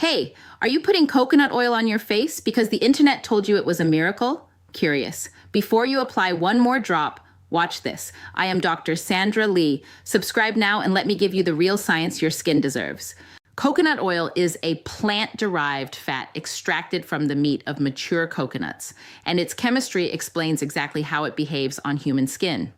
Hey, are you putting coconut oil on your face because the internet told you it was a miracle? Curious. Before you apply one more drop, watch this. I am Dr. Sandra Lee. Subscribe now and let me give you the real science your skin deserves. Coconut oil is a plant-derived fat extracted from the meat of mature coconuts, and its chemistry explains exactly how it behaves on human skin.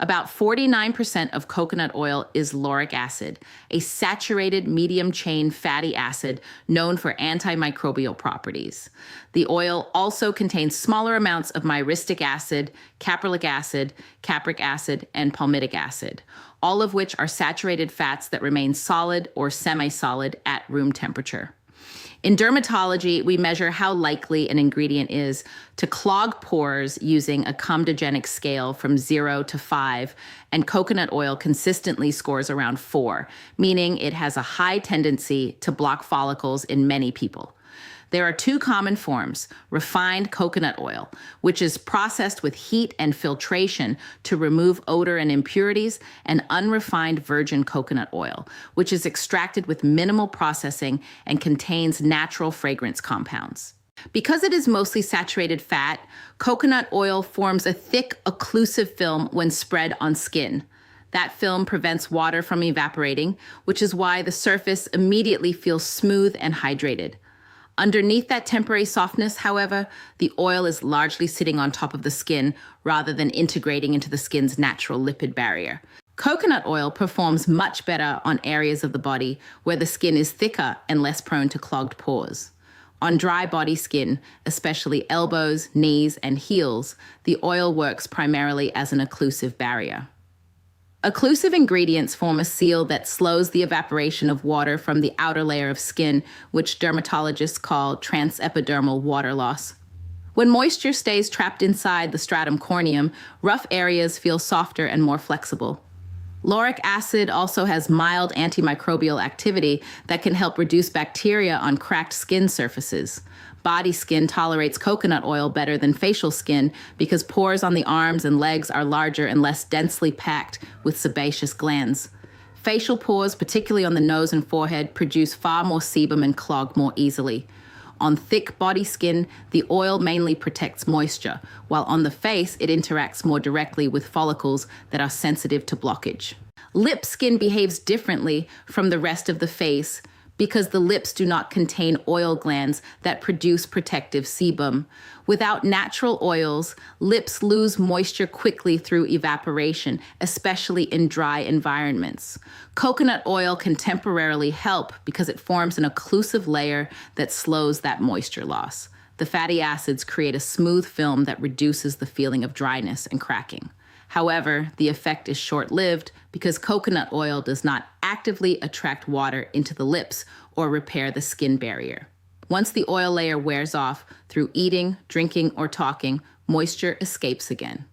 About 49% of coconut oil is lauric acid, a saturated medium-chain fatty acid known for antimicrobial properties. The oil also contains smaller amounts of myristic acid, caprylic acid, capric acid, and palmitic acid, all of which are saturated fats that remain solid or semi-solid at room temperature. In dermatology, we measure how likely an ingredient is to clog pores using a comedogenic scale from 0 to 5, and coconut oil consistently scores around 4, meaning it has a high tendency to block follicles in many people. There are two common forms: refined coconut oil, which is processed with heat and filtration to remove odor and impurities, and unrefined virgin coconut oil, which is extracted with minimal processing and contains natural fragrance compounds. Because it is mostly saturated fat, coconut oil forms a thick, occlusive film when spread on skin. That film prevents water from evaporating, which is why the surface immediately feels smooth and hydrated. Underneath that temporary softness, however, the oil is largely sitting on top of the skin rather than integrating into the skin's natural lipid barrier. Coconut oil performs much better on areas of the body where the skin is thicker and less prone to clogged pores. On dry body skin, especially elbows, knees, and heels, the oil works primarily as an occlusive barrier. Occlusive ingredients form a seal that slows the evaporation of water from the outer layer of skin, which dermatologists call transepidermal water loss. When moisture stays trapped inside the stratum corneum, rough areas feel softer and more flexible. Lauric acid also has mild antimicrobial activity that can help reduce bacteria on cracked skin surfaces. Body skin tolerates coconut oil better than facial skin because pores on the arms and legs are larger and less densely packed with sebaceous glands. Facial pores, particularly on the nose and forehead, produce far more sebum and clog more easily. On thick body skin, the oil mainly protects moisture, while on the face, it interacts more directly with follicles that are sensitive to blockage. Lip skin behaves differently from the rest of the face because the lips do not contain oil glands that produce protective sebum. Without natural oils, lips lose moisture quickly through evaporation, especially in dry environments. Coconut oil can temporarily help because it forms an occlusive layer that slows that moisture loss. The fatty acids create a smooth film that reduces the feeling of dryness and cracking. However, the effect is short-lived because coconut oil does not actively attract water into the lips or repair the skin barrier. Once the oil layer wears off through eating, drinking, or talking, moisture escapes again.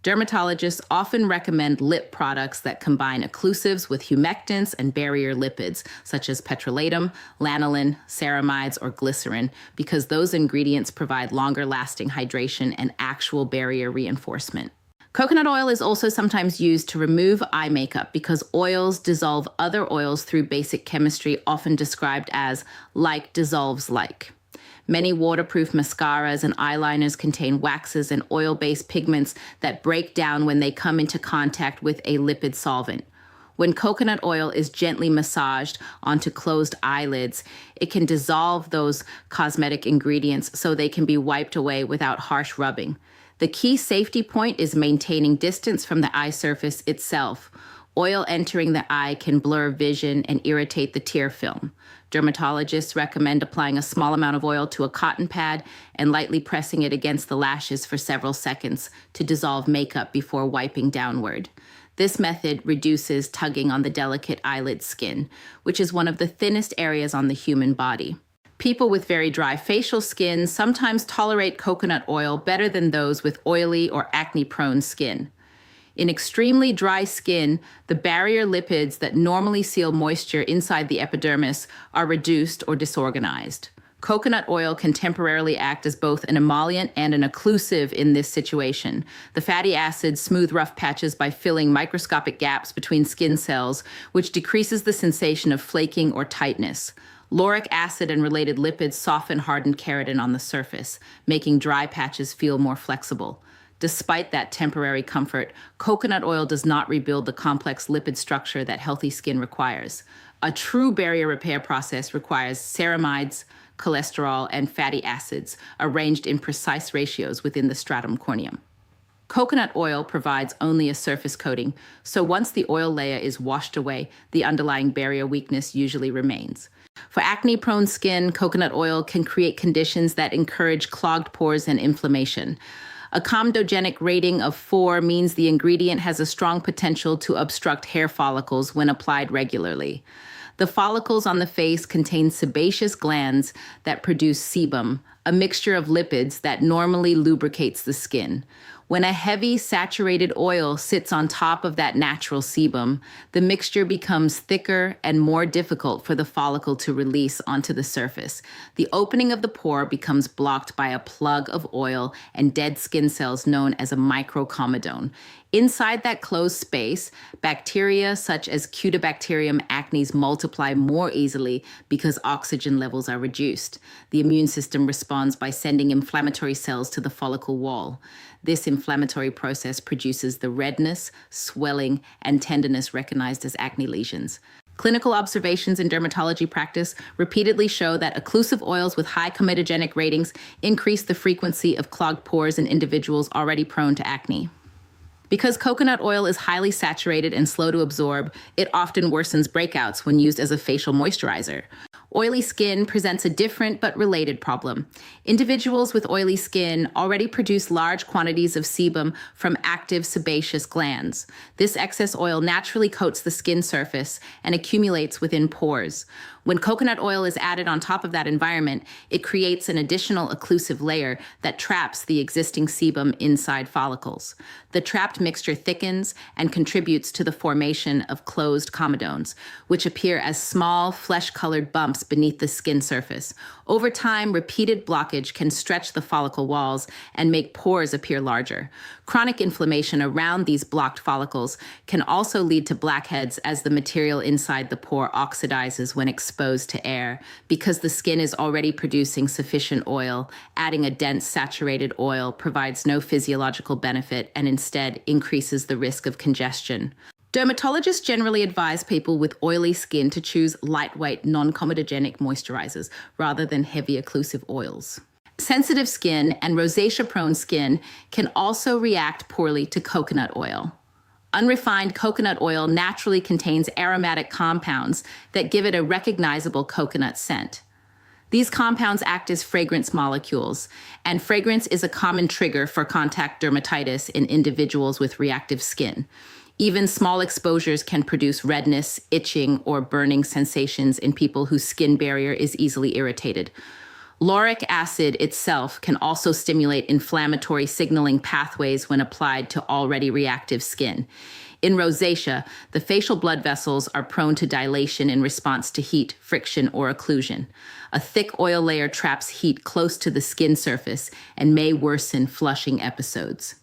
Dermatologists often recommend lip products that combine occlusives with humectants and barrier lipids, such as petrolatum, lanolin, ceramides, or glycerin, because those ingredients provide longer-lasting hydration and actual barrier reinforcement. Coconut oil is also sometimes used to remove eye makeup because oils dissolve other oils through basic chemistry, often described as like dissolves like. Many waterproof mascaras and eyeliners contain waxes and oil-based pigments that break down when they come into contact with a lipid solvent. When coconut oil is gently massaged onto closed eyelids, it can dissolve those cosmetic ingredients so they can be wiped away without harsh rubbing. The key safety point is maintaining distance from the eye surface itself. Oil entering the eye can blur vision and irritate the tear film. Dermatologists recommend applying a small amount of oil to a cotton pad and lightly pressing it against the lashes for several seconds to dissolve makeup before wiping downward. This method reduces tugging on the delicate eyelid skin, which is one of the thinnest areas on the human body. People with very dry facial skin sometimes tolerate coconut oil better than those with oily or acne-prone skin. In extremely dry skin, the barrier lipids that normally seal moisture inside the epidermis are reduced or disorganized. Coconut oil can temporarily act as both an emollient and an occlusive in this situation. The fatty acids smooth rough patches by filling microscopic gaps between skin cells, which decreases the sensation of flaking or tightness. Lauric acid and related lipids soften hardened keratin on the surface, making dry patches feel more flexible. Despite that temporary comfort, coconut oil does not rebuild the complex lipid structure that healthy skin requires. A true barrier repair process requires ceramides, cholesterol, and fatty acids arranged in precise ratios within the stratum corneum. Coconut oil provides only a surface coating, so once the oil layer is washed away, the underlying barrier weakness usually remains. For acne-prone skin, coconut oil can create conditions that encourage clogged pores and inflammation. A comedogenic rating of 4 means the ingredient has a strong potential to obstruct hair follicles when applied regularly. The follicles on the face contain sebaceous glands that produce sebum, a mixture of lipids that normally lubricates the skin. When a heavy, saturated oil sits on top of that natural sebum, the mixture becomes thicker and more difficult for the follicle to release onto the surface. The opening of the pore becomes blocked by a plug of oil and dead skin cells known as a microcomedone. Inside that closed space, bacteria such as Cutibacterium acnes multiply more easily because oxygen levels are reduced. The immune system responds by sending inflammatory cells to the follicle wall. This inflammatory process produces the redness, swelling, and tenderness recognized as acne lesions. Clinical observations in dermatology practice repeatedly show that occlusive oils with high comedogenic ratings increase the frequency of clogged pores in individuals already prone to acne. Because coconut oil is highly saturated and slow to absorb, it often worsens breakouts when used as a facial moisturizer. Oily skin presents a different but related problem. Individuals with oily skin already produce large quantities of sebum from active sebaceous glands. This excess oil naturally coats the skin surface and accumulates within pores. When coconut oil is added on top of that environment, it creates an additional occlusive layer that traps the existing sebum inside follicles. The trapped mixture thickens and contributes to the formation of closed comedones, which appear as small, flesh-colored bumps beneath the skin surface. Over time, repeated blockage can stretch the follicle walls and make pores appear larger. Chronic inflammation around these blocked follicles can also lead to blackheads as the material inside the pore oxidizes when exposed to air. Because the skin is already producing sufficient oil, adding a dense saturated oil provides no physiological benefit and instead increases the risk of congestion. Dermatologists generally advise people with oily skin to choose lightweight, non-comedogenic moisturizers rather than heavy occlusive oils. Sensitive skin and rosacea-prone skin can also react poorly to coconut oil. Unrefined coconut oil naturally contains aromatic compounds that give it a recognizable coconut scent. These compounds act as fragrance molecules, and fragrance is a common trigger for contact dermatitis in individuals with reactive skin. Even small exposures can produce redness, itching, or burning sensations in people whose skin barrier is easily irritated. Lauric acid itself can also stimulate inflammatory signaling pathways when applied to already reactive skin. In rosacea, the facial blood vessels are prone to dilation in response to heat, friction, or occlusion. A thick oil layer traps heat close to the skin surface and may worsen flushing episodes.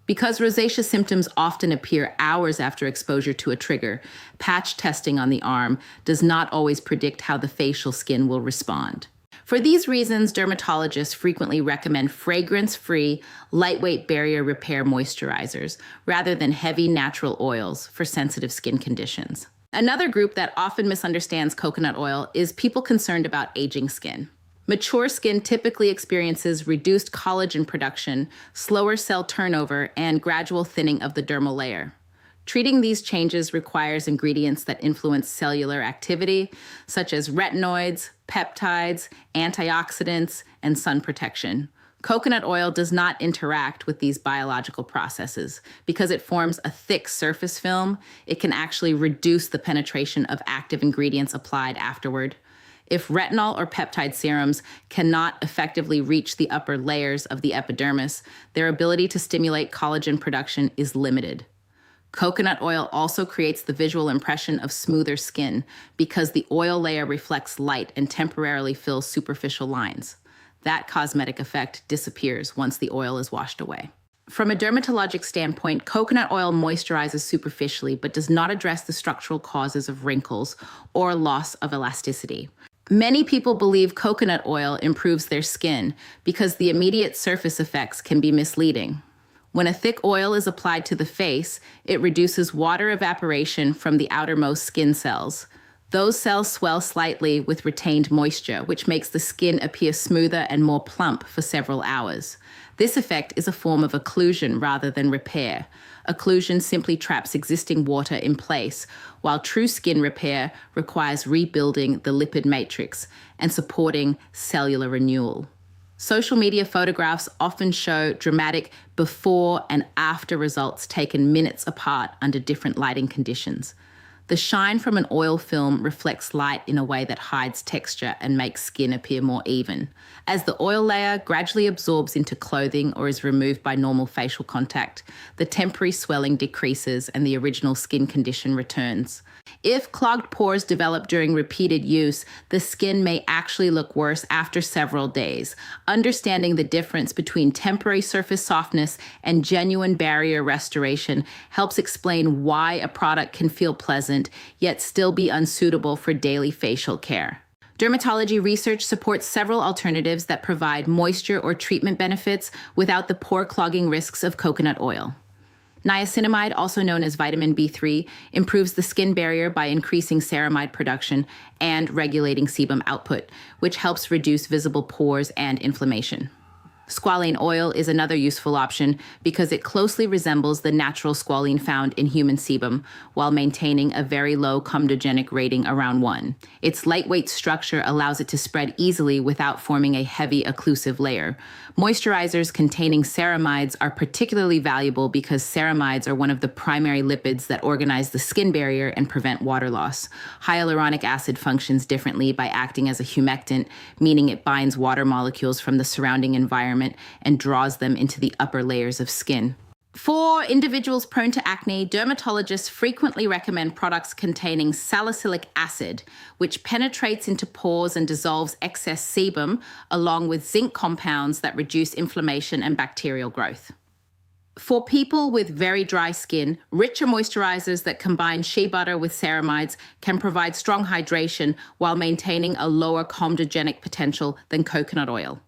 Because rosacea symptoms often appear hours after exposure to a trigger, patch testing on the arm does not always predict how the facial skin will respond. For these reasons, dermatologists frequently recommend fragrance-free, lightweight barrier repair moisturizers rather than heavy natural oils for sensitive skin conditions. Another group that often misunderstands coconut oil is people concerned about aging skin. Mature skin typically experiences reduced collagen production, slower cell turnover, and gradual thinning of the dermal layer. Treating these changes requires ingredients that influence cellular activity, such as retinoids, peptides, antioxidants, and sun protection. Coconut oil does not interact with these biological processes. Because it forms a thick surface film, it can actually reduce the penetration of active ingredients applied afterward. If retinol or peptide serums cannot effectively reach the upper layers of the epidermis, their ability to stimulate collagen production is limited. Coconut oil also creates the visual impression of smoother skin because the oil layer reflects light and temporarily fills superficial lines. That cosmetic effect disappears once the oil is washed away. From a dermatologic standpoint, coconut oil moisturizes superficially but does not address the structural causes of wrinkles or loss of elasticity. Many people believe coconut oil improves their skin because the immediate surface effects can be misleading. When a thick oil is applied to the face, it reduces water evaporation from the outermost skin cells. Those cells swell slightly with retained moisture, which makes the skin appear smoother and more plump for several hours. This effect is a form of occlusion rather than repair. Occlusion simply traps existing water in place, while true skin repair requires rebuilding the lipid matrix and supporting cellular renewal. Social media photographs often show dramatic before and after results taken minutes apart under different lighting conditions. The shine from an oil film reflects light in a way that hides texture and makes skin appear more even. As the oil layer gradually absorbs into clothing or is removed by normal facial contact, the temporary swelling decreases and the original skin condition returns. If clogged pores develop during repeated use, the skin may actually look worse after several days. Understanding the difference between temporary surface softness and genuine barrier restoration helps explain why a product can feel pleasant, yet still be unsuitable for daily facial care. Dermatology research supports several alternatives that provide moisture or treatment benefits without the pore clogging risks of coconut oil. Niacinamide, also known as vitamin B3, improves the skin barrier by increasing ceramide production and regulating sebum output, which helps reduce visible pores and inflammation. Squalane oil is another useful option because it closely resembles the natural squalene found in human sebum while maintaining a very low comedogenic rating around 1. Its lightweight structure allows it to spread easily without forming a heavy occlusive layer. Moisturizers containing ceramides are particularly valuable because ceramides are one of the primary lipids that organize the skin barrier and prevent water loss. Hyaluronic acid functions differently by acting as a humectant, meaning it binds water molecules from the surrounding environment and draws them into the upper layers of skin. For individuals prone to acne, dermatologists frequently recommend products containing salicylic acid, which penetrates into pores and dissolves excess sebum, along with zinc compounds that reduce inflammation and bacterial growth. For people with very dry skin, richer moisturizers that combine shea butter with ceramides can provide strong hydration while maintaining a lower comedogenic potential than coconut oil.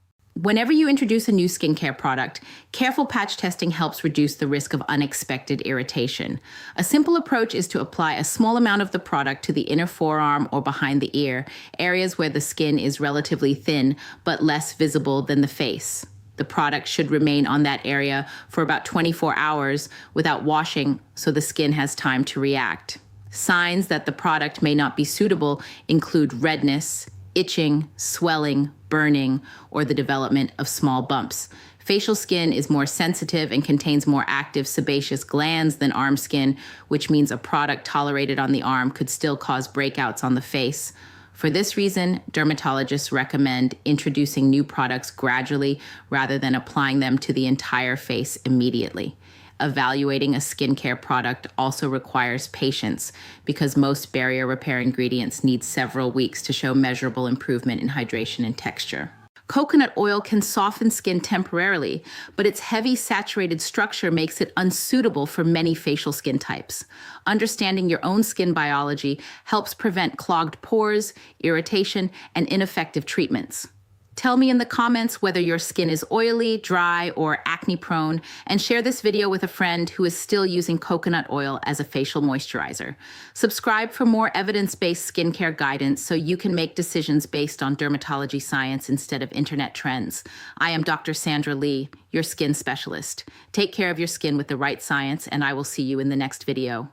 Whenever you introduce a new skincare product, careful patch testing helps reduce the risk of unexpected irritation. A simple approach is to apply a small amount of the product to the inner forearm or behind the ear, areas where the skin is relatively thin but less visible than the face. The product should remain on that area for about 24 hours without washing so the skin has time to react. Signs that the product may not be suitable include redness, itching, swelling, burning, or the development of small bumps. Facial skin is more sensitive and contains more active sebaceous glands than arm skin, which means a product tolerated on the arm could still cause breakouts on the face. For this reason, dermatologists recommend introducing new products gradually rather than applying them to the entire face immediately. Evaluating a skincare product also requires patience because most barrier repair ingredients need several weeks to show measurable improvement in hydration and texture. Coconut oil can soften skin temporarily, but its heavy saturated structure makes it unsuitable for many facial skin types. Understanding your own skin biology helps prevent clogged pores, irritation, and ineffective treatments. Tell me in the comments whether your skin is oily, dry, or acne prone, and share this video with a friend who is still using coconut oil as a facial moisturizer. Subscribe for more evidence-based skincare guidance so you can make decisions based on dermatology science instead of internet trends. I am Dr. Sandra Lee, your skin specialist. Take care of your skin with the right science, and I will see you in the next video.